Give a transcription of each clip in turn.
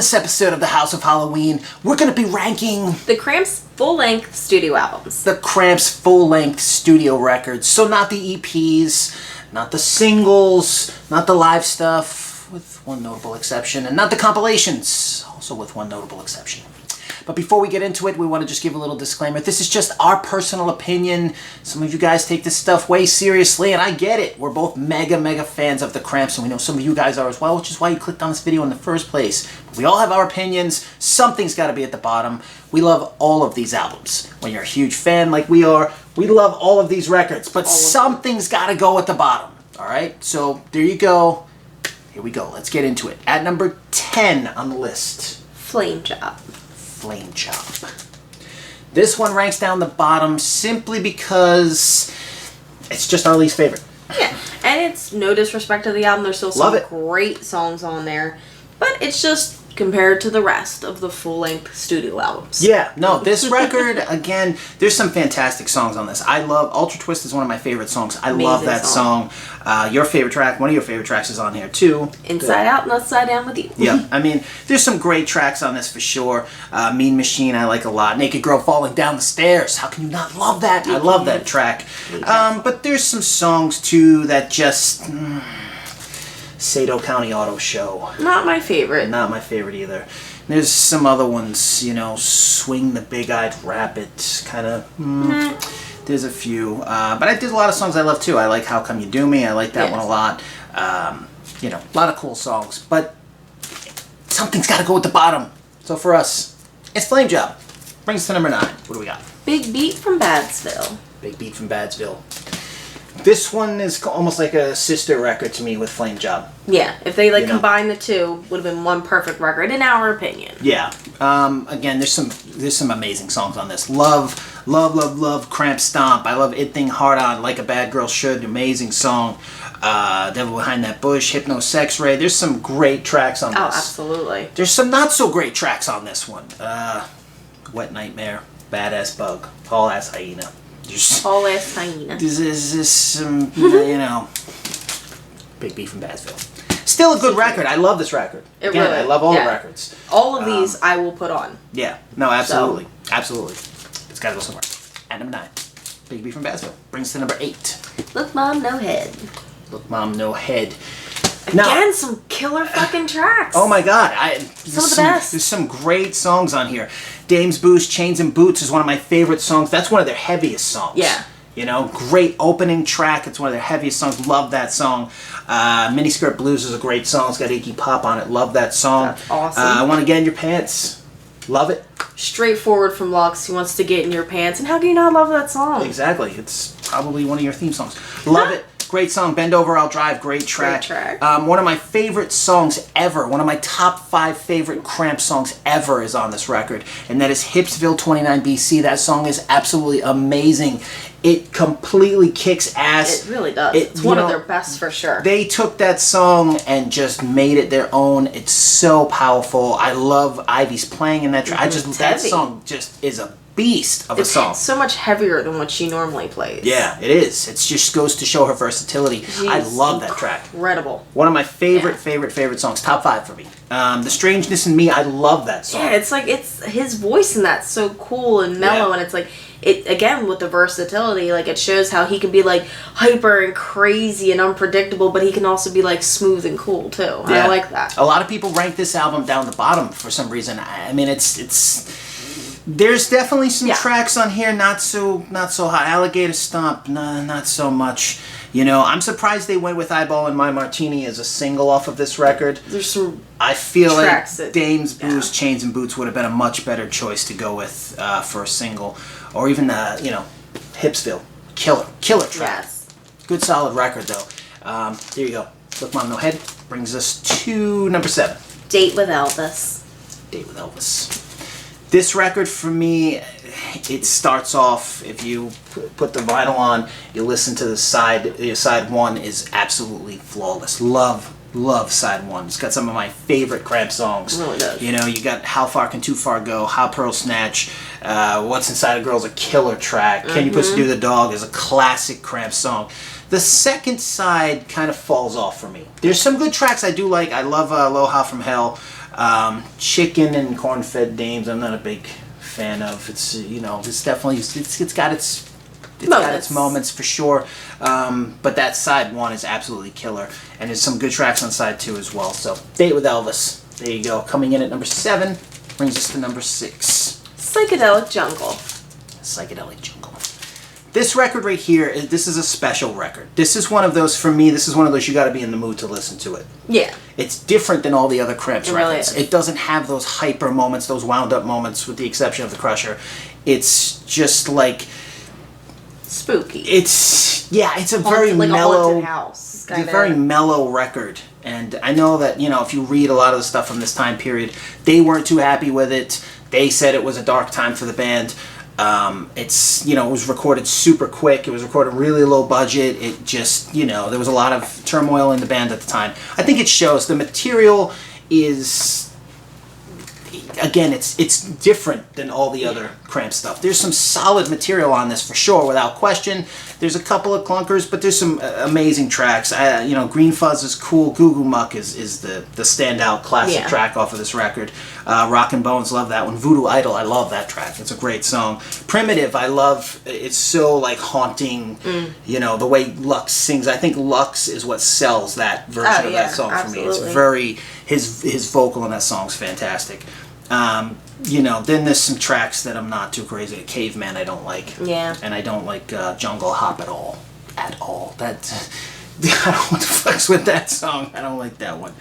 this episode of the House of Halloween, we're going to be ranking the CRAMPS full-length studio albums. The CRAMPS full-length studio records. So not the EPs, not the singles, not the live stuff, with one notable exception, and not the compilations, also with one notable exception. But before we get into it, we want to just give a little disclaimer. This is just our personal opinion. Some of you guys take this stuff way seriously, and I get it. We're both mega fans of the CRAMPS, and we know some of you guys are as well, which is why you clicked on this video in the first place. But we all have our opinions. Something's got to be at the bottom. We love all of these albums. When you're a huge fan like we are, we love all of these records, but something's got to go at the bottom. All right? So there you go. Here we go. Let's get into it. At number 10 on the list. Flame Job. Flame Job. This one ranks down the bottom simply because it's just our least favorite. Yeah, and it's no disrespect to the album. There's still some great songs on there, but it's just compared to the rest of the full-length studio albums. Yeah, no, this record, again, there's some fantastic songs on this. I love Ultra Twist is one of my favorite songs. I love that song. Your favorite track, one of your favorite tracks is on here too. Inside Out and Upside Down with You. Yeah, I mean, there's some great tracks on this for sure. Mean Machine I like a lot. Naked Girl Falling Down the Stairs. How can you not love that? I love that track. But there's some songs too that just... Sato County Auto Show. Not my favorite. Not my favorite either. There's some other ones, you know, Swing the Big-Eyed Rabbit, kind of. There's a few. But I did a lot of songs I love too. I like How Come You Do Me. I like that one a lot. You know, a lot of cool songs. But something's got to go at the bottom. So for us, it's Flame Job. Brings us to number 9. What do we got? Big Beat from Badvel. Big Beat from Badvel. This one is almost like a sister record to me with Flame Job. Yeah, if they combine the two, would have been one perfect record in our opinion. Yeah. Again, there's some amazing songs on this. Love, Cramp Stomp. I love It Thing Hard On, Like a Bad Girl Should. Amazing song. Devil Behind That Bush, Hypno Sex Ray. There's some great tracks on this. Oh, absolutely. There's some not so great tracks on this one. Wet Nightmare, Badass Bug, Tall Ass Hyena. Tall Ass Hyena. This is some, you know, Big B from Badvel. Still a good record. I love this record. Again, I love all the records. All of these I will put on. Yeah. No, absolutely. So. Absolutely. It's got to go somewhere. At number 9, Big B from Badvel. Brings us to number 8. Look Mom, No Head. Look Mom, No Head. Again, some killer fucking tracks. Oh my god. Some of the best. There's some great songs on here. Dame's Boost, Chains and Boots is one of my favorite songs. That's one of their heaviest songs. Yeah. You know, great opening track. It's one of their heaviest songs. Love that song. Miniskirt Blues is a great song. It's got Iggy Pop on it. Love that song. That's awesome. I Want to Get in Your Pants. Love it. Straightforward from Lux. He wants to get in your pants. And how do you not love that song? Exactly. It's probably one of your theme songs. Love it. Great song. Bend Over, I'll Drive. Great track. Great track. One of my favorite songs ever, one of my top 5 favorite CRAMPS songs ever is on this record, and that is Hipsville 29 BC. That song is absolutely amazing. It completely kicks ass. It really does. It's one of their best for sure. They took that song and just made it their own. It's so powerful. I love Ivy's playing in that track. That song just is a beast of a song. It's so much heavier than what she normally plays. Yeah, it is. It just goes to show her versatility. I love that track. Incredible. One of my favorite songs. Top 5 for me. The Strangeness in Me, I love that song. Yeah, it's like, it's his voice in that's so cool and mellow, and it's like, it again with the versatility, like it shows how he can be like hyper and crazy and unpredictable, but he can also be like smooth and cool too. Yeah. I like that. A lot of people rank this album down the bottom for some reason. I mean, there's definitely some tracks on here not so hot. Alligator Stomp, not so much. You know, I'm surprised they went with Eyeball and My Martini as a single off of this record. There's some I feel like Dame's Boost, Chains and Boots would have been a much better choice to go with for a single, or even you know, Hipsville, killer track. Yes. Good solid record though. There you go. Look Mom, No Head brings us to number 7. Date with Elvis. Date with Elvis. This record for me, it starts off, if you put the vinyl on, you listen to the side 1 is absolutely flawless. Love side 1. It's got some of my favorite CRAMPS songs. It really does. You know, you got How Far Can Too Far Go, Hot Pearl Snatch, What's Inside a Girl's a killer track, Can You Push to Do the Dog is a classic CRAMPS song. The second side kind of falls off for me. There's some good tracks I do like. I love Aloha from Hell. Chicken and Corn-Fed Dames, I'm not a big fan of. It's, it's definitely, it's got its moments for sure. But that side one is absolutely killer. And there's some good tracks on side two as well. So, Date with Elvis. There you go. Coming in at number 7, brings us to number 6. Psychedelic Jungle. Psychedelic Jungle. This record right here, this is a special record. This is one of those, for me, this is one of those you got to be in the mood to listen to it. Yeah. It's different than all the other Cramps records. Really is. It doesn't have those hyper moments, those wound up moments, with the exception of the Crusher. It's just like... spooky. It's a very like mellow... a haunted house. It's a very mellow record. And I know that, if you read a lot of the stuff from this time period, they weren't too happy with it. They said it was a dark time for the band. It was recorded super quick. It was recorded really low budget. It just, there was a lot of turmoil in the band at the time. I think it shows. The material is, again, it's different than all the other Cramp stuff. There's some solid material on this for sure, without question. There's a couple of clunkers, but there's some amazing tracks. Green Fuzz is cool. Goo Goo Muck is the standout classic track off of this record. Rockin' Bones, love that one. Voodoo Idol, I love that track. It's a great song. Primitive, I love. It's so like haunting. The way Lux sings. I think Lux is what sells that version of that song absolutely. for me. It's very his vocal in that song's fantastic. Then there's some tracks that I'm not too crazy. Caveman I don't like. Yeah. And I don't like Jungle Hop at all. At all. That I don't know what the fuck's with that song. I don't like that one.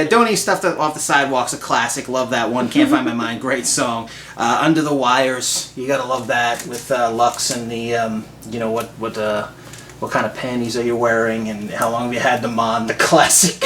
Don't Eat Stuff Off the Sidewalk's a classic. Love that one. Can't Find My Mind. Great song. Under the Wires. You gotta love that with Lux and the what kind of panties are you wearing and how long have you had them on? The classic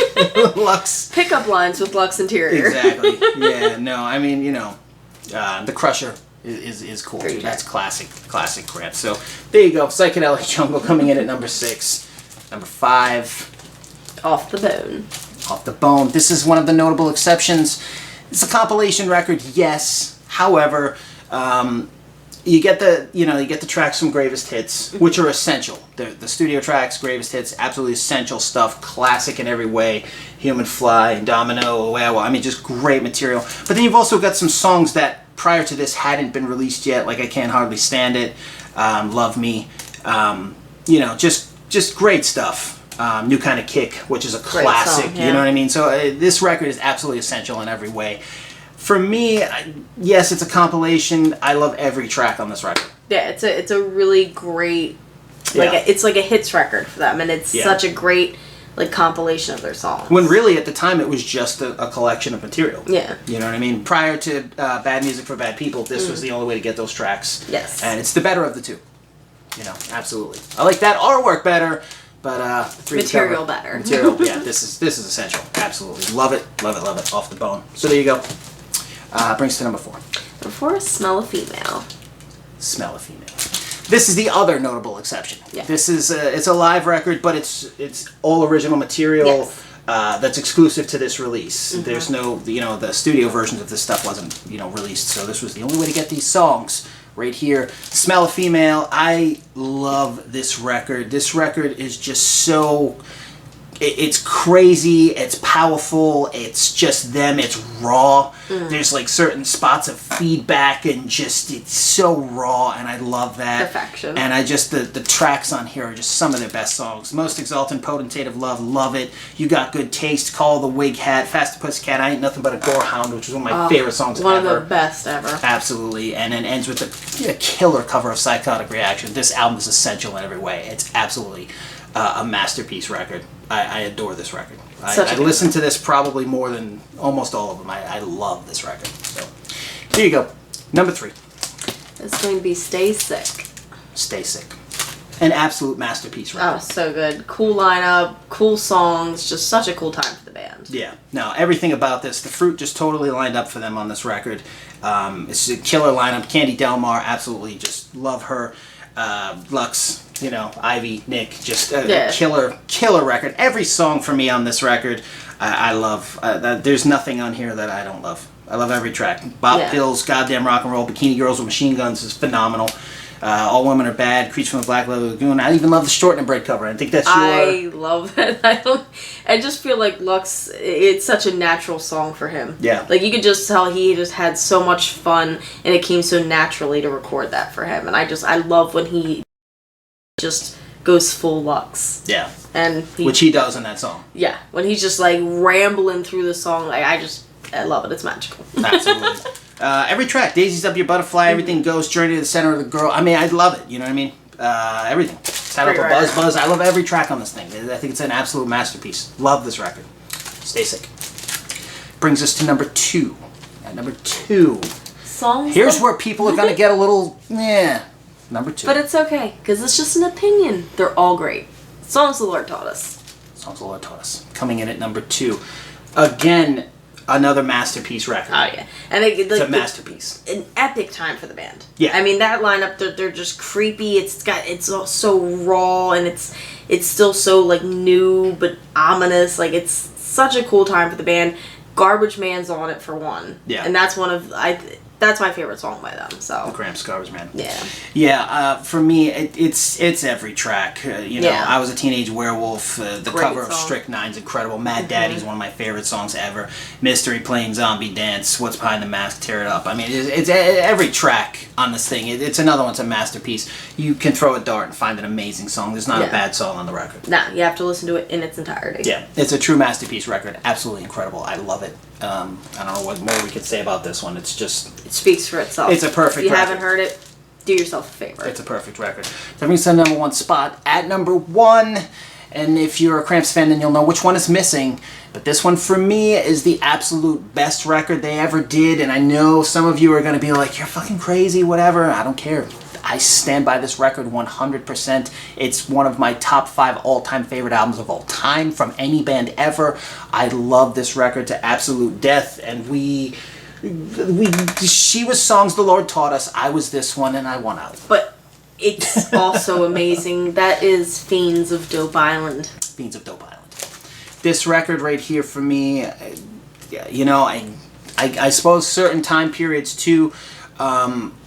Lux. Pickup lines with Lux Interior. Exactly. Yeah, no, I mean, the Crusher is cool Great too. track. That's classic Cramps. So there you go. Psychedelic Jungle coming in at number 6. Number 5. Off the Bone. Off the Bone. This is one of the notable exceptions. It's a compilation record, yes. However, you get the tracks from Greatest Hits, which are essential. The studio tracks, Greatest Hits, absolutely essential stuff, classic in every way. Human Fly, Domino, well, I mean, just great material. But then you've also got some songs that prior to this hadn't been released yet, like I Can't Hardly Stand It, Love Me, just great stuff. New Kind of Kick, which is a classic, song, yeah. You know what I mean? So this record is absolutely essential in every way. For me, yes, it's a compilation. I love every track on this record. Yeah, it's a really great, it's like a hits record for them, and it's such a great compilation of their songs. When really at the time it was just a collection of material. Yeah. You know what I mean? Prior to Bad Music for Bad People, this was the only way to get those tracks. Yes. And it's the better of the two. Absolutely. I like that artwork better, but material better. Material, yeah. This is essential. Absolutely, love it. Off the Bone. So there you go. Brings to number 4. Number 4 is Smell a Female. Smell a Female. This is the other notable exception. Yeah. This is it's a live record, but it's all original material. Yes. That's exclusive to this release. Mm-hmm. There's no, the studio versions of this stuff wasn't, released. So this was the only way to get these songs right here. Smell a Female. I love this record. This record is just so... It's crazy, it's powerful, it's just them, it's raw. There's certain spots of feedback and just, it's so raw and I love that. Perfection. And I just, the tracks on here are just some of their best songs. Most Exalted Potentate of Love, love it. You Got Good Taste, Call the Wig Hat, Fast Pussycat, I Ain't Nothing But a Gorehound, which is one of my favorite songs ever. One of the best ever. Absolutely. And then ends with a killer cover of Psychotic Reaction. This album is essential in every way. It's absolutely a masterpiece record. I adore this record. I listen to this probably more than almost all of them. I love this record. So, here you go. Number 3. It's going to be Stay Sick. Stay Sick. An absolute masterpiece record. Oh, so good. Cool lineup, cool songs, just such a cool time for the band. Yeah. No, everything about this, the fruit just totally lined up for them on this record. It's a killer lineup. Candy Delmar, absolutely just love her. Lux, Ivy, Nick, just a killer record. Every song for me on this record, I love. There's nothing on here that I don't love. I love every track. Bob Pills, Goddamn Rock and Roll, Bikini Girls with Machine Guns is phenomenal. All Women Are Bad, Creatures from the Black Lagoon. I even love the Short and Bread cover. I think that's I love that. I just feel like Lux, it's such a natural song for him. Yeah. Like, you could just tell he just had so much fun, and it came so naturally to record that for him. And I love when he just goes full Lux. Yeah. And which he does in that song. Yeah. When he's just, like, rambling through the song, like, I love it. It's magical. Absolutely. Every track, Daisy's Up Your Butterfly, everything goes, Journey to the Center of the Girl. I mean, I love it. You know what I mean? Everything. Set Up a Buzz Buzz. I love every track on this thing. I think it's an absolute masterpiece. Love this record. Stay sick. Brings us to number 2. At number 2. Songs. Here's where people are going to get a little, number 2. But it's okay, because it's just an opinion. They're all great. Songs the Lord Taught Us. Songs the Lord Taught Us. Coming in at number 2. Again, another masterpiece record. Oh yeah, and it's a masterpiece. An epic time for the band. Yeah, I mean that lineup. They're just creepy. It's all so raw, and it's still so like new but ominous. Like it's such a cool time for the band. Garbage Man's on it for one. Yeah, and that's that's my favorite song by them. So the Cramps, Garbage Man. Yeah. Yeah. For me, it's every track. You know, yeah. I Was a Teenage Werewolf. The Great cover song. of Strychnine's incredible. Mad Daddy's one of my favorite songs ever. Mystery Plane, Zombie Dance, What's Behind the Mask, Tear It Up. I mean, it's every track on this thing. It's another one. It's a masterpiece. You can throw a dart and find an amazing song. There's not a bad song on the record. Nah, you have to listen to it in its entirety. Yeah, it's a true masterpiece record. Absolutely incredible. I love it. I don't know what more we could say about this one. It's just... It speaks for itself. It's a perfect record. If you haven't heard it, do yourself a favor. It's a perfect record. That brings us to the number 1 spot. At number 1, and if you're a Cramps fan, then you'll know which one is missing. But this one, for me, is the absolute best record they ever did. And I know some of you are going to be like, you're fucking crazy, whatever. I don't care. I stand by this record 100%. It's one of my top 5 all-time favorite albums of all time from any band ever. I love this record to absolute death, and she was Songs the Lord Taught Us. I was this one, and I won out. But it's also amazing. That is Fiends of Dope Island. Fiends of Dope Island. This record right here for me, you know, I suppose certain time periods too.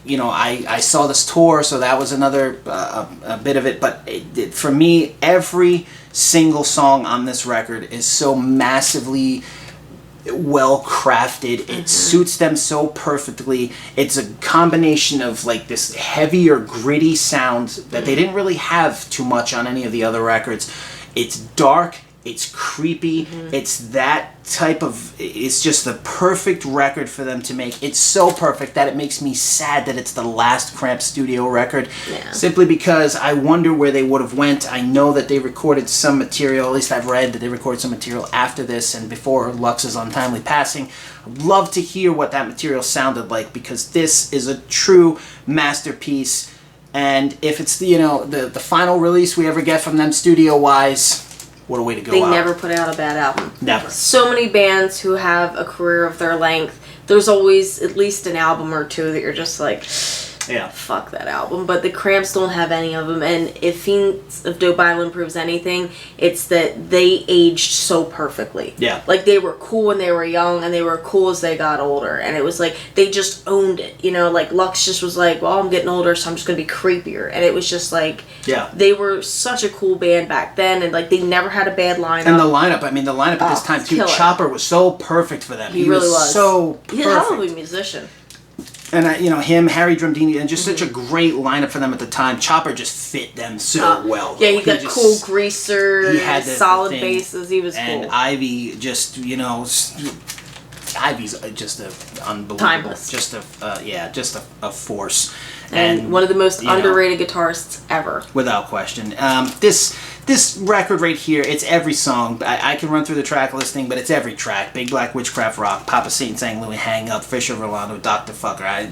You know, I saw this tour, so that was another a bit of it. But for me, every single song on this record is so massively well crafted. It suits them so perfectly. It's a combination of like this heavier, gritty sound that they didn't really have too much on any of the other records. It's dark. It's creepy. It's that type of... It's just the perfect record for them to make. It's so perfect that it makes me sad that it's the last Cramps studio record. Yeah. Simply because I wonder where they would have went. I know that they recorded some material, at least I've read that they recorded some material after this and before Lux's untimely passing. I'd love to hear what that material sounded like, because this is a true masterpiece. And if it's the final release we ever get from them studio-wise... What a way to go out. They never put out a bad album. Never. So many bands who have a career of their length, there's always at least an album or two that you're just like, yeah, fuck that album. But the Cramps don't have any of them. And if Fiends of Dope Island proves anything, it's that they aged so perfectly. Yeah. Like, they were cool when they were young, and they were cool as they got older. And it was like, they just owned it. You know, like, Lux just was like, well, I'm getting older, so I'm just going to be creepier. And it was just like, yeah, they were such a cool band back then. And, like, they never had a bad lineup. And the lineup, at this time, too, killer. Chopper was so perfect for them. He really was. So perfect. He's a hell of a musician. And, him, Harry Drumdini, and just such a great lineup for them at the time. Chopper just fit them so well. Yeah, he got cool greaser, he had solid basses. He was cool. And Ivy just, Ivy's just unbelievable. Timeless. Just a force. And one of the most underrated guitarists ever. Without question. This record right here, it's every song. I can run through the track listing, but it's every track. Big Black Witchcraft Rock, Papa Saint Sang Louis, Hang Up, Fisher Rolando, Dr. Fucker,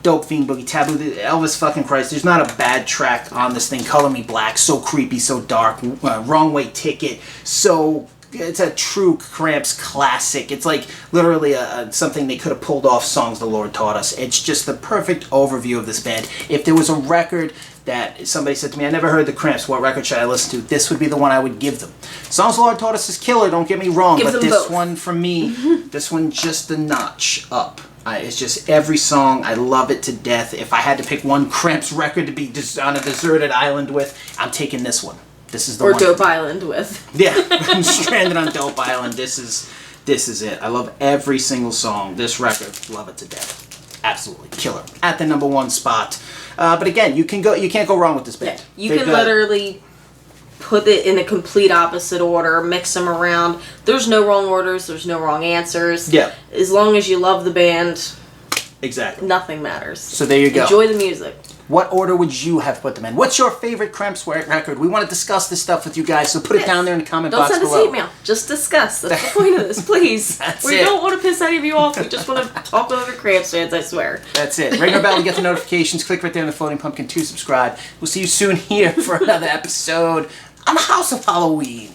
Dope Fiend Boogie, Taboo, Elvis fucking Christ. There's not a bad track on this thing. Color Me Black, so creepy, so dark. Wrong Way Ticket, so... It's a true Cramps classic. It's like literally something they could have pulled off Songs the Lord Taught Us. It's just the perfect overview of this band. If there was a record that somebody said to me, I never heard the Cramps, what record should I listen to? This would be the one I would give them. Songs the Lord Taught Us is killer, don't get me wrong, but this one for me, this one just a notch up It's just every song, I love it to death. If I had to pick one Cramps record to be on a deserted island with, I'm taking this one. This is the one. Or Dope Island with. Yeah, I'm stranded on Dope Island. This is it. I love every single song. This record, love it to death. Absolutely killer. At the number 1 spot. But again, you can't go wrong with this band. Yeah, you can literally put it in a complete opposite order, mix them around. There's no wrong orders. There's no wrong answers. Yeah. As long as you love the band, exactly, nothing matters. So there you go. Enjoy the music. What order would you have put them in? What's your favorite Cramps record? We want to discuss this stuff with you guys, so put it down there in the comment box below. Don't send us email. Just discuss. That's the point of this, please. We don't want to piss any of you off. We just want to talk with other Cramps fans, I swear. That's it. Ring our bell to get the notifications. Click right there on the floating pumpkin to subscribe. We'll see you soon here for another episode on the House of Halloween.